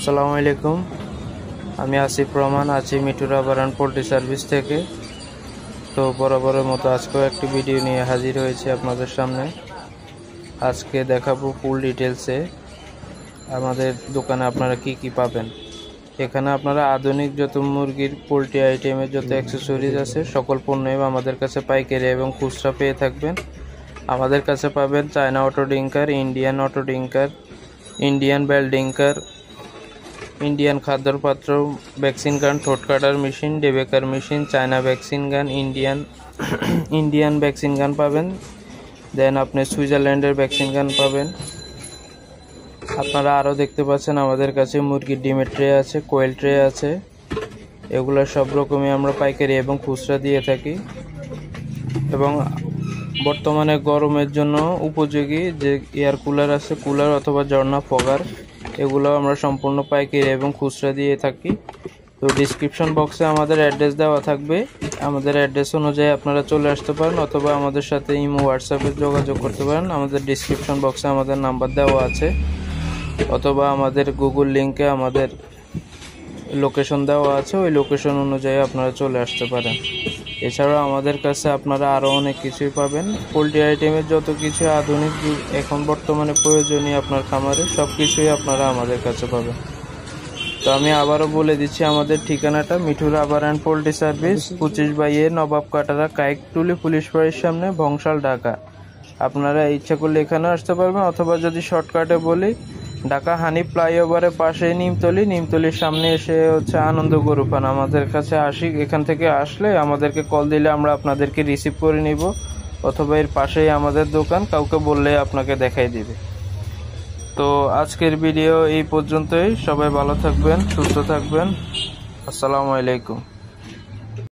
আসসালামু আলাইকুম। আমি আসিফ রহমান আছি মিঠুরা বারান পোল্ট্রি সার্ভিস থেকে। তো বরাবরের মতো আজকেও একটি ভিডিও নিয়ে হাজির হয়েছি আপনাদের সামনে। আজকে দেখাবো ফুল ডিটেলসে আমাদের দোকানে আপনারা কি কি পাবেন। এখানে আপনারা আধুনিক যত মুরগির পোল্ট্রি আইটেমের যত অ্যাক্সেসরিজ আছে সকল পণ্যই আমাদের কাছে পাইকারি এবং খুচরা পেয়ে থাকবেন। আমাদের কাছে পাবেন China auto ডিঙ্কার, Indian auto ডিঙ্কার, Indian bell ডিঙ্কার, Indian খাদ্যর পাত্র, ভ্যাকসিন গান, ঠোঁট কাটার মেশিন, ডেবেকার মেশিন, চায়না ভ্যাকসিন গান, ইন্ডিয়ান ভ্যাকসিন গান পাবেন। দেন আপনি সুইজারল্যান্ডের ভ্যাকসিন গান পাবেন। আপনারা আরও দেখতে পাচ্ছেন আমাদের কাছে মুরগির ডিমের ট্রে আছে, কোয়েল ট্রে আছে। এগুলো সব রকমই আমরা পাইকারি এবং খুচরা দিয়ে থাকি। এবং বর্তমানে গরমের জন্য উপযোগী যে এয়ার কুলার আছে, কুলার অথবা ঝর্ণা ফগার, এগুলো আমরা সম্পূর্ণ পাইকারি এবং খুচরা দিয়ে থাকি। তো ডিসক্রিপশন বক্সে আমাদের অ্যাড্রেস দেওয়া থাকবে। আমাদের অ্যাড্রেস অনুযায়ী আপনারা চলে আসতে পারেন অথবা আমাদের সাথে ইমো হোয়াটসঅ্যাপে যোগাযোগ করতে পারেন। আমাদের ডিসক্রিপশন বক্সে আমাদের নাম্বার দেওয়া আছে অথবা আমাদের গুগল লিঙ্কে আমাদের লোকেশন দেওয়া আছে, ওই লোকেশন অনুযায়ী আপনারা চলে আসতে পারেন। এছাড়াও আমাদের কাছে আপনারা আরও অনেক কিছুই পাবেন। পোলট্রি আইটেমের যত কিছু আধুনিক এখন বর্তমানে প্রয়োজনীয় আপনার খামারে সব কিছুই আপনারা আমাদের কাছে পাবেন। তো আমি আবারও বলে দিচ্ছি আমাদের ঠিকানাটা মিঠুরা বারান পোলট্রি সার্ভিস, 25/A নবাব কাটারা কাইকটুলি পুলিশ বাড়ির সামনে, ভংশাল, ঢাকা। আপনারা ইচ্ছা করলে এখানে আসতে পারবেন অথবা যদি শর্টকাটে বলি, ঢাকা হানি ফ্লাইওভারের পাশে নিমতলির সামনে এসে আনন্দ গরু পান আমাদের কাছে এখান থেকে আসলে আমাদেরকে কল দিলে আমরা আপনাদেরকে রিসিভ করে নিব অথবা এর পাশেই আমাদের দোকান, কাউকে বললে আপনাকে দেখাই দিবে। তো আজকের ভিডিও এই পর্যন্তই। সবাই ভালো থাকবেন, সুস্থ থাকবেন। আসসালামু আলাইকুম।